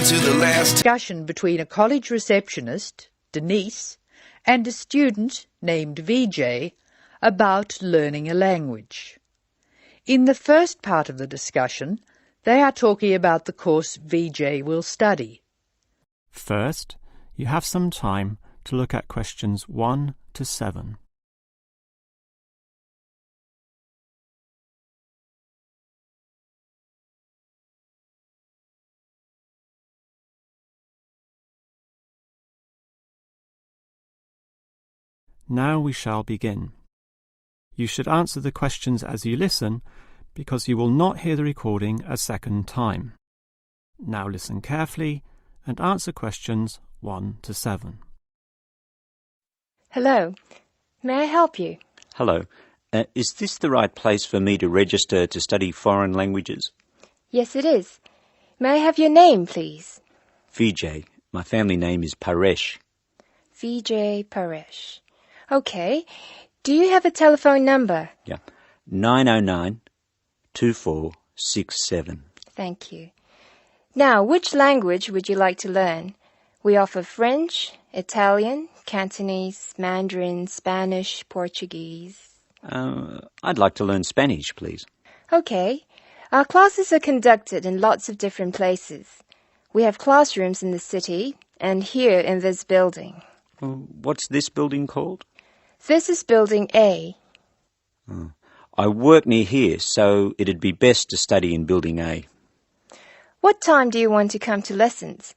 to the last discussion between a college receptionist, Denise, and a student named VJ about learning a language. In the first part of the discussion, they are talking about the course VJ will study. First, you have some time to look at questions 1 to 7. Now we shall begin. You should answer the questions as you listen, because you will not hear the recording a second time. Now listen carefully and answer questions 1 to 7. Hello. May I help you? Hello. Is this the right place for me to register to study foreign languages? Yes, it is. May I have your name, please? VJ. My family name is Paresh. VJ Paresh. Okay. Do you have a telephone number? Yeah. 909-2467. Thank you. Now, which language would you like to learn? We offer French, Italian, Cantonese, Mandarin, Spanish, Portuguese. I'd like to learn Spanish, please. Okay. Our classes are conducted in lots of different places. We have classrooms in the city and here in this building. What's this building called? This is Building A. I work near here, so it'd be best to study in Building A. What time do you want to come to lessons?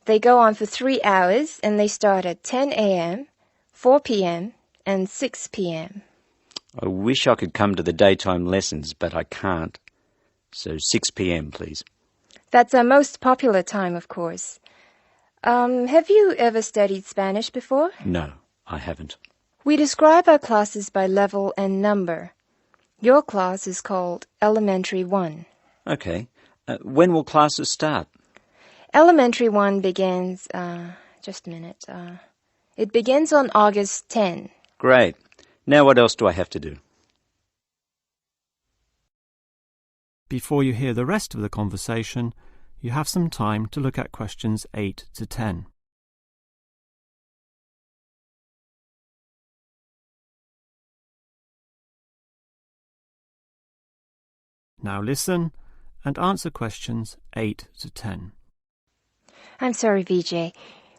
They go on for 3 hours and they start at 10 a.m., 4 p.m. and 6 p.m. I wish I could come to the daytime lessons, but I can't. So 6 p.m, please. That's our most popular time, of course. Have you ever studied Spanish before? No, I haven't. We describe our classes by level and number. Your class is called Elementary 1. Okay. When will classes start? Elementary 1 begins, just a minute. It begins on August 10. Great. Now what else do I have to do? Before you hear the rest of the conversation, you have some time to look at questions 8 to 10. Now listen and answer questions 8 to 10. I'm sorry, VJ.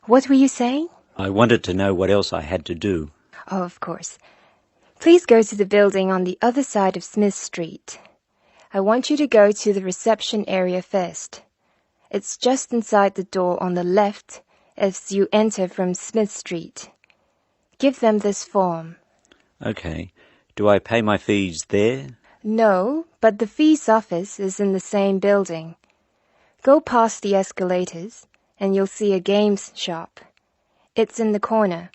What were you saying? I wanted to know what else I had to do. Oh, of course. Please go to the building on the other side of Smith Street. I want you to go to the reception area first. It's just inside the door on the left as you enter from Smith Street. Give them this form. Okay. Do I pay my fees there? No, but the fees office is in the same building. Go past the escalators and you'll see a games shop. It's in the corner.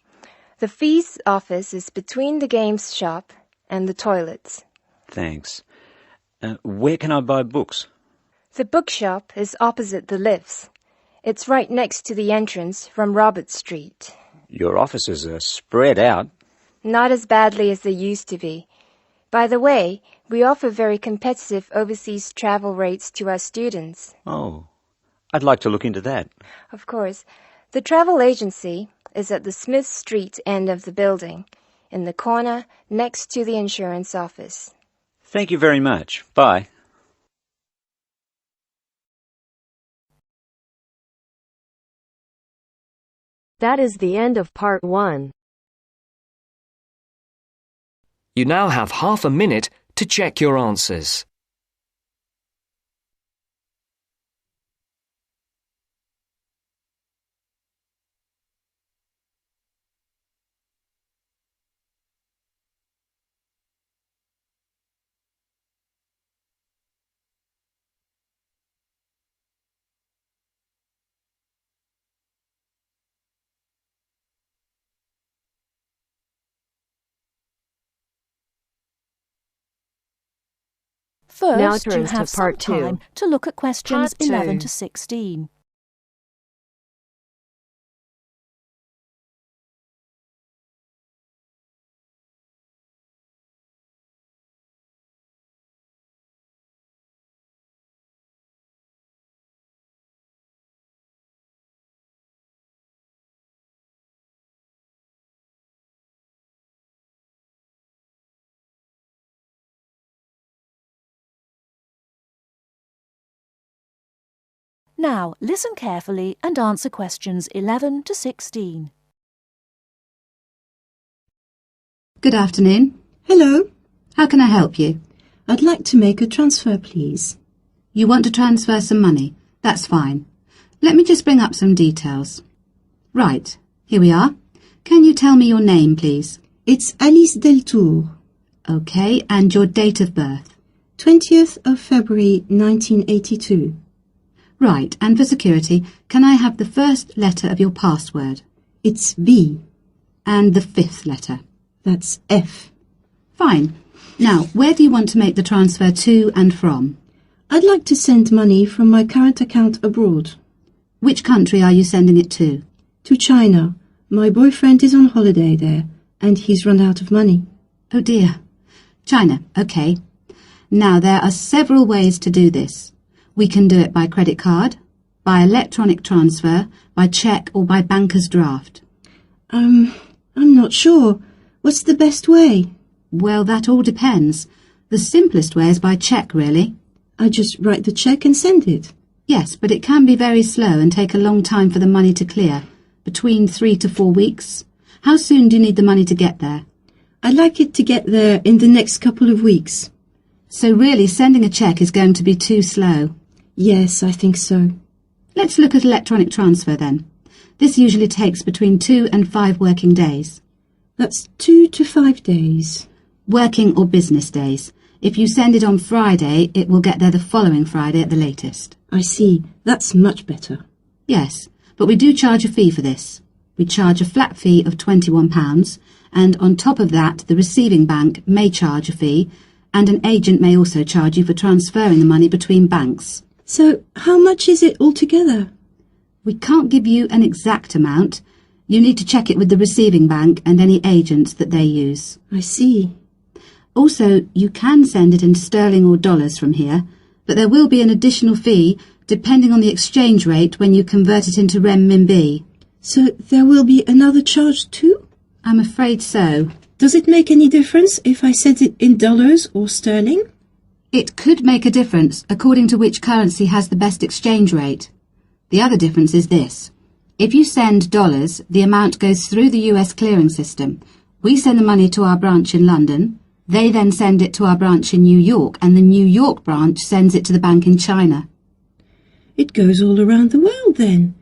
The fees office is between the games shop and the toilets. Thanks. Where can I buy books? The bookshop is opposite the lifts. It's right next to the entrance from Robert Street. Your offices are spread out. Not as badly as they used to be. By the way, we offer very competitive overseas travel rates to our students. Oh, I'd like to look into that. Of course. The travel agency is at the Smith Street end of the building, in the corner next to the insurance office. Thank you very much. Bye. That is the end of part 1. You now have half a minute to check your answers. Now First, you turns to have some part 2. time to look at questions Part 2. 11 to 16. Now, listen carefully and answer questions 11 to 16. Good afternoon. Hello. How can I help you? I'd like to make a transfer, please. You want to transfer some money? That's fine. Let me just bring up some details. Right, here we are. Can you tell me your name, please? It's Alice Deltour. OK, and your date of birth? 20th of February 1982. Right, and for security, can I have the first letter of your password? It's B. And the fifth letter? That's F. Fine. Now, where do you want to make the transfer to and from? I'd like to send money from my current account abroad. Which country are you sending it to? To China. My boyfriend is on holiday there, and he's run out of money. Oh dear. China, OK. Now, there are several ways to do this. We can do it by credit card, by electronic transfer, by cheque or by banker's draft. I'm not sure. What's the best way? Well, that all depends. The simplest way is by cheque, really. I just write the cheque and send it. Yes, but it can be very slow and take a long time for the money to clear, between 3 to 4 weeks. How soon do you need the money to get there? I'd like it to get there in the next couple of weeks. So really, sending a cheque is going to be too slow? Yes, I think so. Let's look at electronic transfer then. This usually takes between 2 and 5 working days. That's 2 to 5 days. Working or business days. If you send it on Friday, it will get there the following Friday at the latest. I see. That's much better. Yes, but we do charge a fee for this. We charge a flat fee of £21, and on top of that, the receiving bank may charge a fee, and an agent may also charge you for transferring the money between banks. So, how much is it altogether? We can't give you an exact amount. You need to check it with the receiving bank and any agents that they use. I see. Also, you can send it in sterling or dollars from here, but there will be an additional fee depending on the exchange rate when you convert it into renminbi. So there will be another charge too? I'm afraid so. Does it make any difference if I send it in dollars or sterling? It could make a difference according to which currency has the best exchange rate. The other difference is this. If you send dollars, the amount goes through the US clearing system. We send the money to our branch in London. They then send it to our branch in New York, and the New York branch sends it to the bank in China. It goes all around the world then.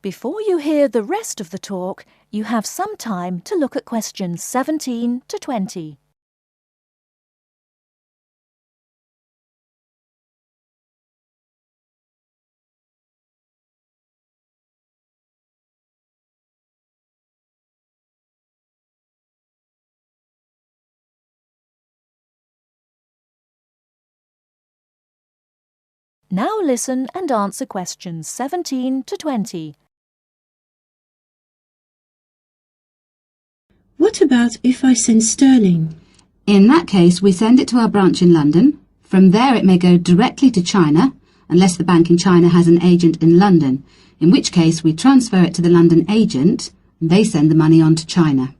Before you hear the rest of the talk, you have some time to look at questions 17 to 20. Now listen and answer questions 17 to 20. What about if I send sterling? In that case, we send it to our branch in London. From there it may go directly to China, unless the bank in China has an agent in London, in which case we transfer it to the London agent, and they send the money on to China.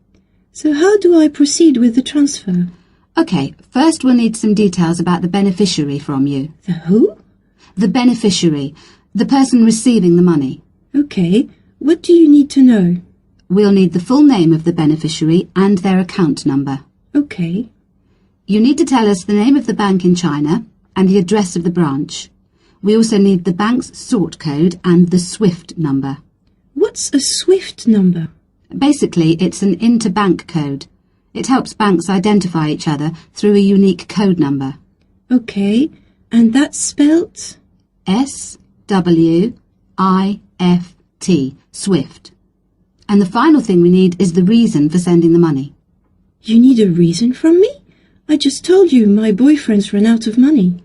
So how do I proceed with the transfer? OK, first we'll need some details about the beneficiary from you. The who? The beneficiary, the person receiving the money. OK, what do you need to know? We'll need the full name of the beneficiary and their account number. OK. You need to tell us the name of the bank in China and the address of the branch. We also need the bank's sort code and the SWIFT number. What's a SWIFT number? Basically, it's an interbank code. It helps banks identify each other through a unique code number. OK, and that's spelt? SWIFT, SWIFT. And the final thing we need is the reason for sending the money. You need a reason from me? I just told you my boyfriend's run out of money.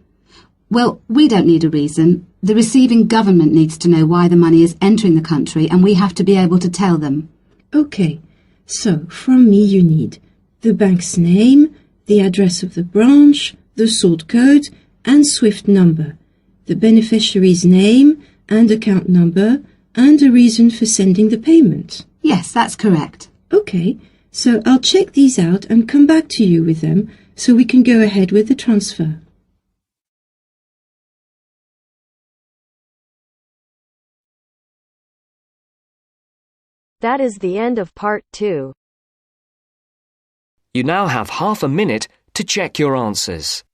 Well, we don't need a reason. The receiving government needs to know why the money is entering the country, and we have to be able to tell them. OK, so from me you need the bank's name, the address of the branch, the sort code and SWIFT number, the beneficiary's name and account number, and a reason for sending the payment. Yes, that's correct. OK, so I'll check these out and come back to you with them so we can go ahead with the transfer. That is the end of part 2. You now have half a minute to check your answers.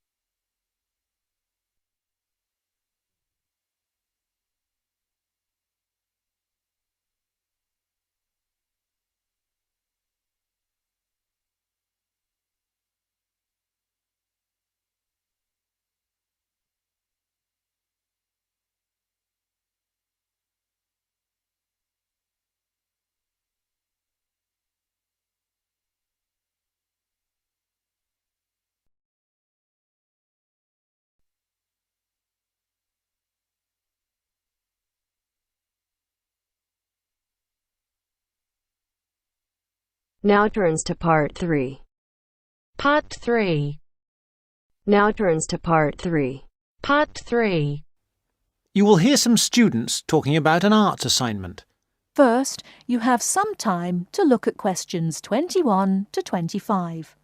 Now turns to part 3. Part 3. Now turns to part 3. Part 3. You will hear some students talking about an arts assignment. First, you have some time to look at questions 21 to 25.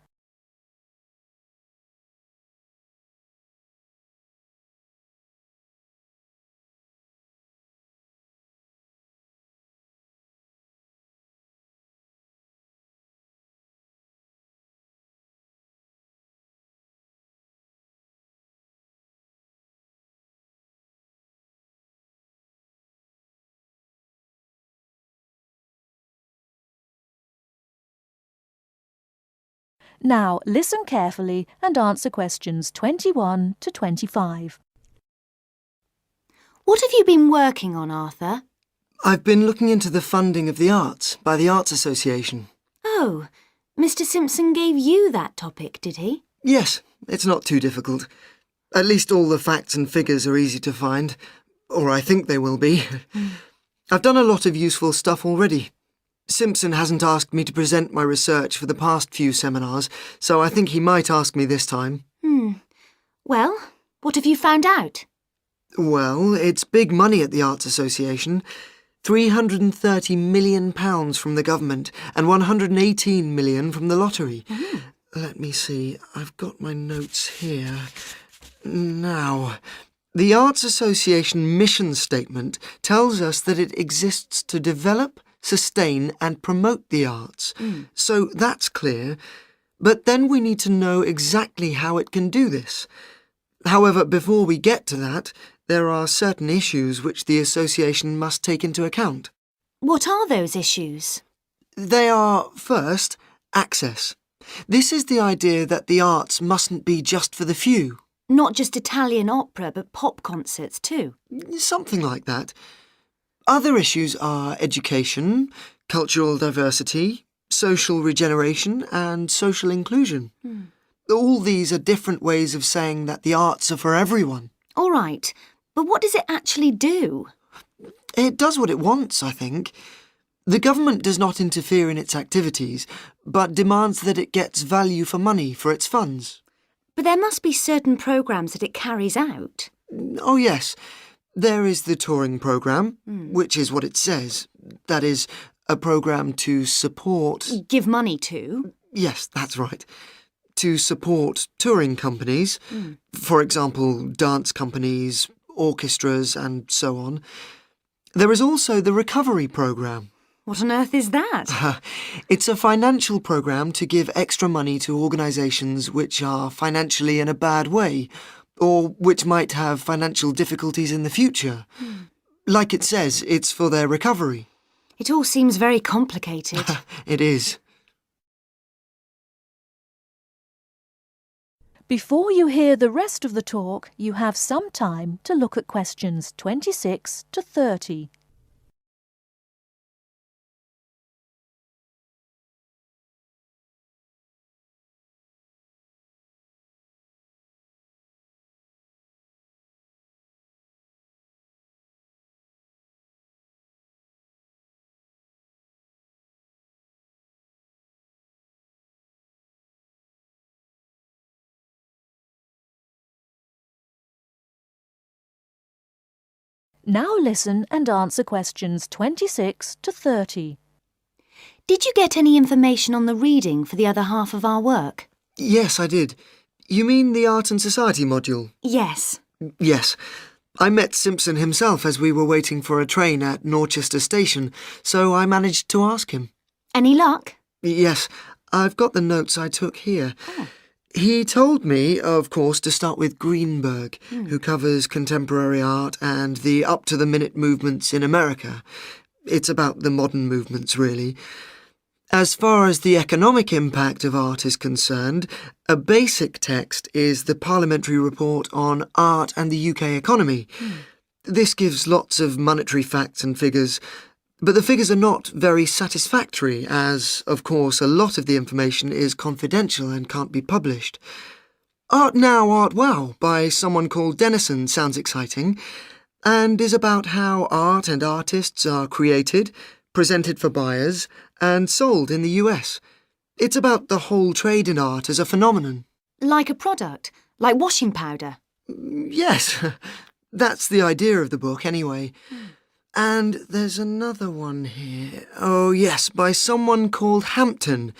Now listen carefully and answer questions 21 to 25. What have you been working on, Arthur? I've been looking into the funding of the arts by the Arts Association. Oh, Mr. Simpson gave you that topic, did he? Yes, it's not too difficult. At least all the facts and figures are easy to find, or I think they will be. I've done a lot of useful stuff already. Simpson hasn't asked me to present my research for the past few seminars, so I think he might ask me this time. Well, what have you found out? Well, it's big money at the Arts Association. £330 million from the government and £118 million from the lottery. Let me see, I've got my notes here. Now, the Arts Association mission statement tells us that it exists to develop, sustain and promote the arts. So that's clear. But then we need to know exactly how it can do this. However, before we get to that, there are certain issues which the association must take into account. What are those issues? They are, first, access. This is the idea that the arts mustn't be just for the few. Not just Italian opera, but pop concerts too. Something like that. Other issues are education, cultural diversity, social regeneration and social inclusion. All these are different ways of saying that the arts are for everyone. All right, but what does it actually do? It does what it wants, I think. The government does not interfere in its activities, but demands that it gets value for money for its funds. But there must be certain programmes that it carries out. Oh, yes. There is the touring programme, which is what it says. That is, a programme to support... Give money to? Yes, that's right. To support touring companies, for example, dance companies, orchestras and so on. There is also the recovery programme. What on earth is that? It's a financial programme to give extra money to organisations which are financially in a bad way, or which might have financial difficulties in the future. Like it says, it's for their recovery. It all seems very complicated. It is. Before you hear the rest of the talk, you have some time to look at questions 26 to 30. Now listen and answer questions 26 to 30. Did you get any information on the reading for the other half of our work? Yes, I did. You mean the Art and Society module? Yes. Yes. I met Simpson himself as we were waiting for a train at Norchester Station, so I managed to ask him. Any luck? Yes, I've got the notes I took here. He told me, of course, to start with Greenberg, who covers contemporary art and the up-to-the-minute movements in America. It's about the modern movements, really. As far as the economic impact of art is concerned, a basic text is the Parliamentary Report on Art and the UK Economy. This gives lots of monetary facts and figures, but the figures are not very satisfactory, as, of course, a lot of the information is confidential and can't be published. Art Now, Art Wow by someone called Dennison sounds exciting, and is about how art and artists are created, presented for buyers, and sold in the US. It's about the whole trade in art as a phenomenon. Like a product? Like washing powder? Yes, that's the idea of the book anyway. And there's another one here. Oh yes, by someone called Hampton.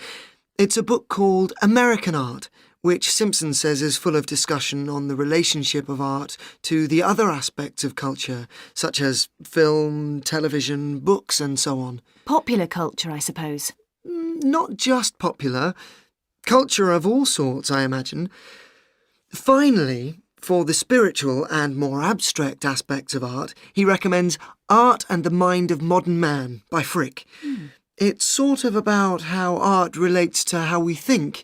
It's a book called American Art, which Simpson says is full of discussion on the relationship of art to the other aspects of culture, such as film, television, books and so on. Popular culture, I suppose. Not just popular. Culture of all sorts, I imagine. Finally, for the spiritual and more abstract aspects of art, he recommends Art and the Mind of Modern Man by Frick. It's sort of about how art relates to how we think.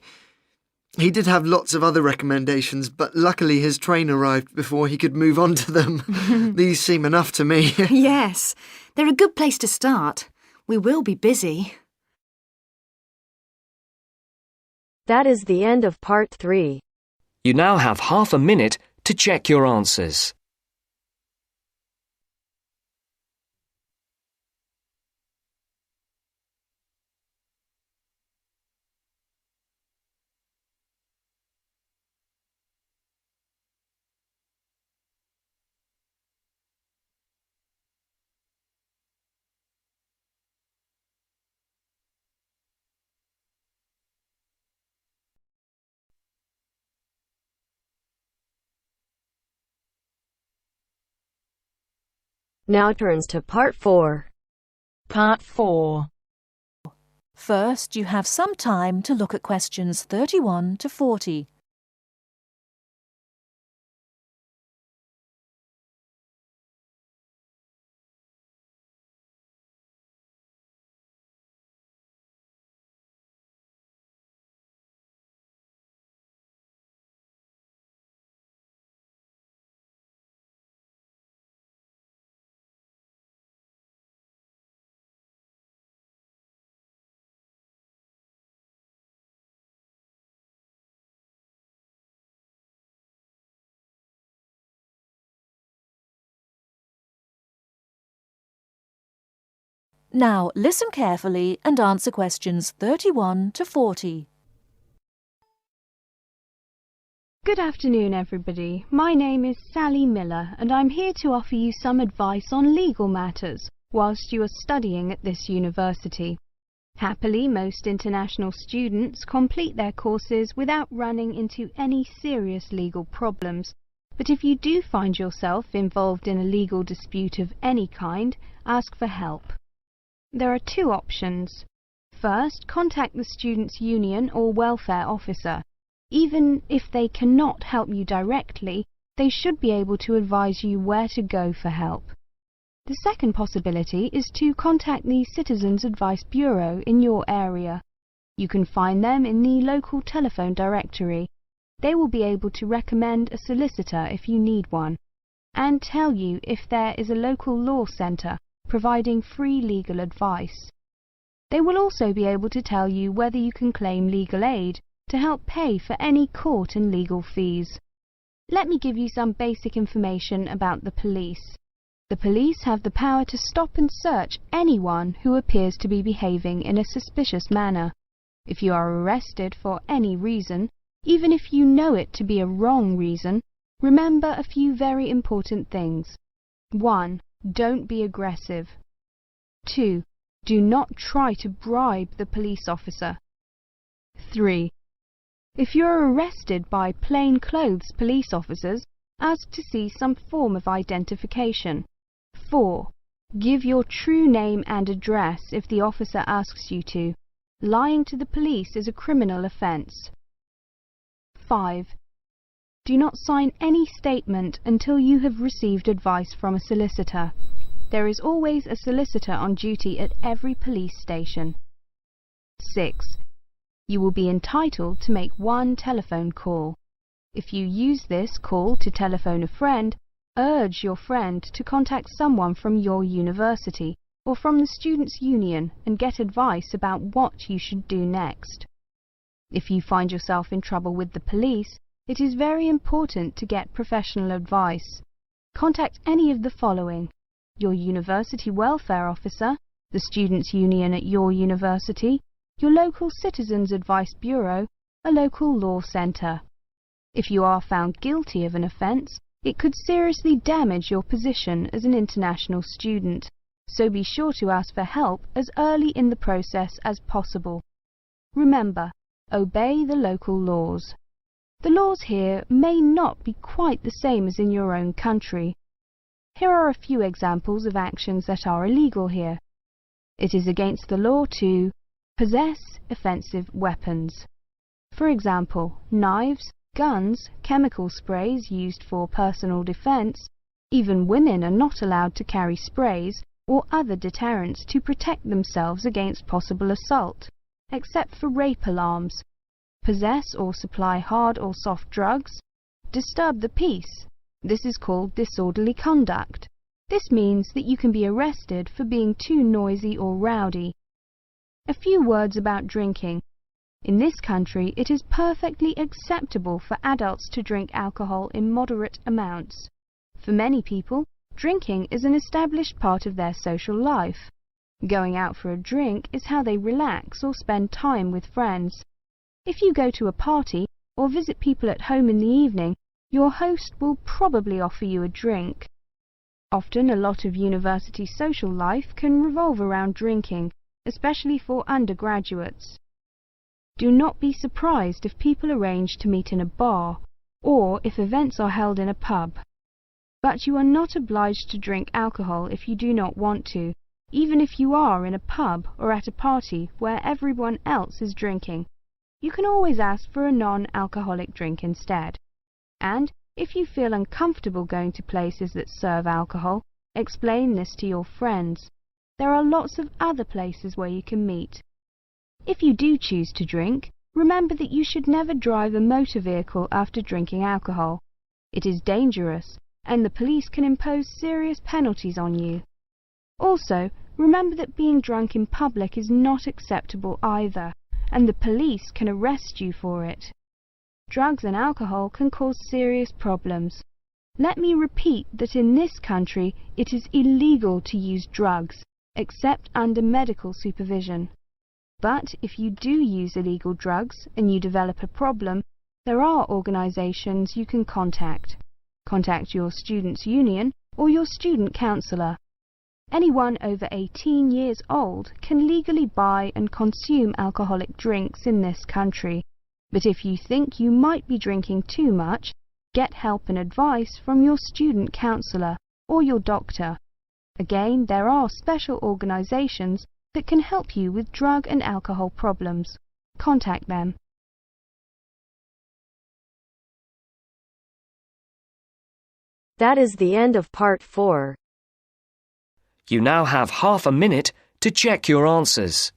He did have lots of other recommendations, but luckily his train arrived before he could move on to them. These seem enough to me. Yes, they're a good place to start. We will be busy. That is the end of part 3. You now have half a minute to check your answers. Now turns to part 4. Part 4. First, you have some time to look at questions 31 to 40. Now listen carefully and answer questions 31 to 40. Good afternoon, everybody. My name is Sally Miller, and I'm here to offer you some advice on legal matters whilst you are studying at this university. Happily, most international students complete their courses without running into any serious legal problems. But if you do find yourself involved in a legal dispute of any kind, ask for help. There are two options. First, contact the students' union or welfare officer. Even if they cannot help you directly, they should be able to advise you where to go for help. The second possibility is to contact the Citizens Advice Bureau in your area. You can find them in the local telephone directory. They will be able to recommend a solicitor if you need one, and tell you if there is a local law centre providing free legal advice. They will also be able to tell you whether you can claim legal aid to help pay for any court and legal fees. Let me give you some basic information about the police. The police have the power to stop and search anyone who appears to be behaving in a suspicious manner. If you are arrested for any reason, even if you know it to be a wrong reason, remember a few very important things. 1. Don't be aggressive. 2. Do not try to bribe the police officer. 3. If you are arrested by plainclothes police officers, ask to see some form of identification. 4. Give your true name and address if the officer asks you to. Lying to the police is a criminal offence. 5. Do not sign any statement until you have received advice from a solicitor. There is always a solicitor on duty at every police station. 6. You will be entitled to make one telephone call. If you use this call to telephone a friend, urge your friend to contact someone from your university or from the Students' Union and get advice about what you should do next. If you find yourself in trouble with the police, it is very important to get professional advice. Contact any of the following: your university welfare officer, the Students' Union at your university, your local Citizens Advice Bureau, a local law centre. If you are found guilty of an offence, it could seriously damage your position as an international student, so be sure to ask for help as early in the process as possible. Remember, obey the local laws. The laws here may not be quite the same as in your own country. Here are a few examples of actions that are illegal here. It is against the law to possess offensive weapons. For example, knives, guns, chemical sprays used for personal defense. Even women are not allowed to carry sprays or other deterrents to protect themselves against possible assault, except for rape alarms. Possess or supply hard or soft drugs. Disturb the peace. This is called disorderly conduct. This means that you can be arrested for being too noisy or rowdy. A few words about drinking. In this country, it is perfectly acceptable for adults to drink alcohol in moderate amounts. For many people, drinking is an established part of their social life. Going out for a drink is how they relax or spend time with friends. If you go to a party or visit people at home in the evening, your host will probably offer you a drink. Often a lot of university social life can revolve around drinking, especially for undergraduates. Do not be surprised if people arrange to meet in a bar, or if events are held in a pub. But you are not obliged to drink alcohol if you do not want to, even if you are in a pub or at a party where everyone else is drinking. You can always ask for a non-alcoholic drink instead. And if you feel uncomfortable going to places that serve alcohol, explain this to your friends. There are lots of other places where you can meet. If you do choose to drink, remember that you should never drive a motor vehicle after drinking alcohol. It is dangerous, and the police can impose serious penalties on you. Also, remember that being drunk in public is not acceptable either, and the police can arrest you for it. Drugs and alcohol can cause serious problems. Let me repeat that in this country it is illegal to use drugs, except under medical supervision. But if you do use illegal drugs and you develop a problem, there are organisations you can contact. Contact your students' union or your student counsellor. Anyone over 18 years old can legally buy and consume alcoholic drinks in this country. But if you think you might be drinking too much, get help and advice from your student counsellor or your doctor. Again, there are special organisations that can help you with drug and alcohol problems. Contact them. That is the end of part 4. You now have half a minute to check your answers.